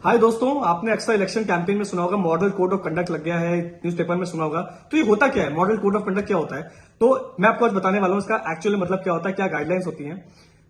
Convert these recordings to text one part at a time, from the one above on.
हाय दोस्तों, आपने अक्सर इलेक्शन कैंपेन में सुना होगा मॉडल कोड ऑफ कंडक्ट लग गया है, न्यूज़पेपर में सुना होगा। तो ये होता क्या है? मॉडल कोड ऑफ कंडक्ट क्या होता है? तो मैं आपको आज बताने वाला हूँ इसका एक्चुअली मतलब क्या होता है, क्या गाइडलाइंस होती हैं।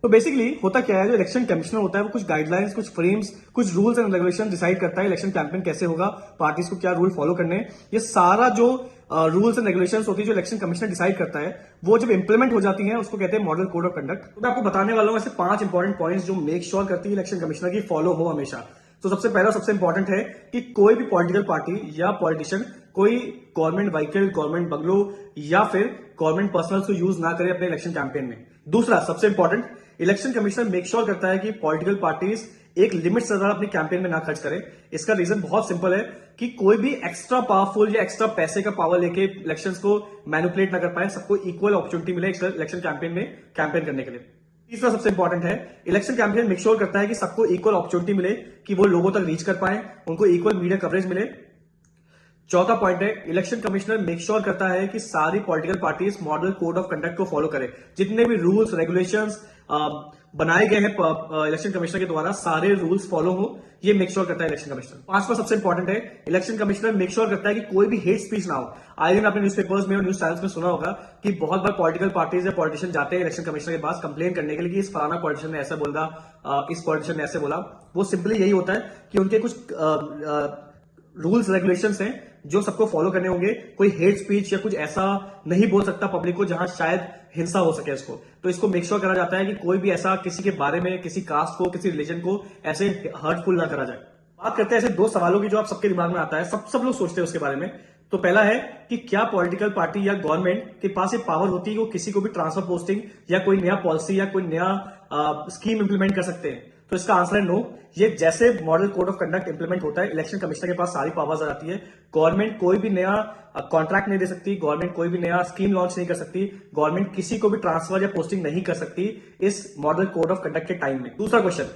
तो बेसिकली होता क्या है, जो इलेक्शन कमिश्नर होता है वो कुछ गाइडलाइंस, कुछ फ्रेम्स, कुछ रूल्स एंड रेगुलेशन डिसाइड करता है इलेक्शन कैंपेन कैसे होगा, पार्टीज को क्या रूल फॉलो करने हैं। ये सारा जो रूल्स एंड रेगुलेशंस होती है जो इलेक्शन कमिश्नर डिसाइड करता है, वो जब इंप्लीमेंट हो जाती है उसको कहते हैं मॉडल कोड ऑफ कंडक्ट। तो मैं आपको बताने वाला हूँ ऐसे 5 इंपॉर्टेंट पॉइंट्स जो मेक श्योर करती है इलेक्शन कमिश्नर की फॉलो हो हमेशा। तो सबसे पहला सबसे इंपॉर्टेंट है कि कोई भी पॉलिटिकल पार्टी या पॉलिटिशियन कोई गवर्नमेंट व्हीकल, गवर्नमेंट बंगलो या फिर गवर्नमेंट पर्सनल को यूज ना करे अपने इलेक्शन कैंपेन में। दूसरा सबसे important, election commissioner make sure करता है कि पॉलिटिकल पार्टीज एक लिमिट से ज्यादा अपने कैंपेन में ना खर्च करे। इसका रीजन बहुत सिंपल है कि कोई भी एक्स्ट्रा पावरफुल या एक्स्ट्रा पैसे का पावर लेके इलेक्शंस को मैनिपुलेट ना कर पाए, सबको इक्वल अपॉर्चुनिटी मिले इलेक्शन कैंपेन में कैंपेन करने के लिए। तीसरा सबसे इंपॉर्टेंट है, इलेक्शन कैंपेन मेक श्योर करता है कि सबको इक्वल अपॉर्चुनिटी मिले, कि वो लोगों तक रीच कर पाए, उनको इक्वल मीडिया कवरेज मिले। चौथा पॉइंट है, इलेक्शन कमिश्नर मेक श्योर करता है कि सारी political parties model code of conduct को फॉलो करें। जितने भी रूल्स रेगुलेशंस बनाए गए हैं इलेक्शन कमिश्नर के द्वारा, सारे रूल्स फॉलो हो, ये मेक श्योर करता है इलेक्शन कमिश्नर। पांचवा सबसे इंपॉर्टेंट है, इलेक्शन कमिश्नर मेक श्योर करता है कि कोई भी हेट स्पीच ना हो। आए दिन आपने न्यूज़पेपर्स में और न्यूज चैनल्स में सुना होगा कि बहुत बार पॉलिटिकल पार्टीज या पॉलिटिशियन जाते हैं इलेक्शन कमिश्नर के पास कंप्लेन करने के लिए कि इस फलाना पॉलिटिशियन ने ऐसा बोला, इस पॉलिटिशियन ने ऐसे बोला। वो सिंपली यही होता है कि उनके कुछ रूल्स रेगुलेशंस हैं जो सबको फॉलो करने होंगे। कोई हेट स्पीच या कुछ ऐसा नहीं बोल सकता पब्लिक को जहां शायद हिंसा हो सके इसको। तो इसको मेक श्योर करा जाता है कि कोई भी ऐसा किसी के बारे में, किसी कास्ट को, किसी रिलीजन को ऐसे हर्टफुल ना करा जाए। बात करते हैं ऐसे दो सवालों की जो आप सबके दिमाग में आता है, सब लोग सोचते हैं उसके बारे में। तो पहला है कि क्या पॉलिटिकल पार्टी या गवर्नमेंट के पास ये पावर होती है कि वो किसी को भी ट्रांसफर पोस्टिंग या कोई नया पॉलिसी या कोई नया स्कीम इंप्लीमेंट कर सकते हैं? तो इसका आंसर है नो। ये जैसे model code of conduct implement होता है, इलेक्शन कमिश्नर के पास सारी पावर्स आ जाती है। गवर्नमेंट कोई भी नया कॉन्ट्रैक्ट नहीं दे सकती, गवर्नमेंट कोई भी नया स्कीम लॉन्च नहीं कर सकती, गवर्नमेंट किसी को भी ट्रांसफर या पोस्टिंग नहीं कर सकती इस मॉडल कोड ऑफ कंडक्ट के टाइम में। दूसरा क्वेश्चन,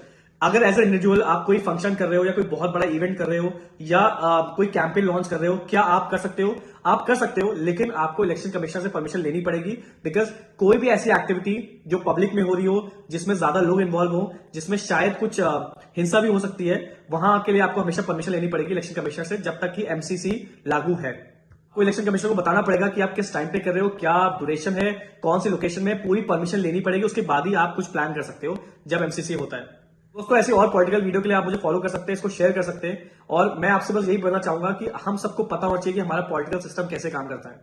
अगर एज ए इंडिविजुअल आप कोई फंक्शन कर रहे हो या कोई बहुत बड़ा इवेंट कर रहे हो या कोई कैंपेन लॉन्च कर रहे हो, क्या आप कर सकते हो? आप कर सकते हो, लेकिन आपको इलेक्शन कमिश्नर से परमिशन लेनी पड़ेगी। बिकॉज कोई भी ऐसी एक्टिविटी जो पब्लिक में हो रही हो, जिसमें ज्यादा लोग इन्वॉल्व हो, जिसमें शायद कुछ हिंसा भी हो सकती है, वहां के लिए आपको हमेशा परमिशन लेनी पड़ेगी इलेक्शन कमिश्नर से, जब तक कि एमसीसी लागू है। को इलेक्शन कमिश्नर को बताना पड़ेगा कि आप किस टाइम पे कर रहे हो, क्या ड्यूरेशन है, कौन सी लोकेशन में, पूरी परमिशन लेनी पड़ेगी। उसके बाद ही आप कुछ प्लान कर सकते हो जब एमसीसी होता है। दोस्तों, ऐसी और पॉलिटिकल वीडियो के लिए आप मुझे फॉलो कर सकते हैं, इसको शेयर कर सकते हैं। और मैं आपसे बस यही बोलना चाहूंगा कि हम सबको पता होना चाहिए कि हमारा पॉलिटिकल सिस्टम कैसे काम करता है।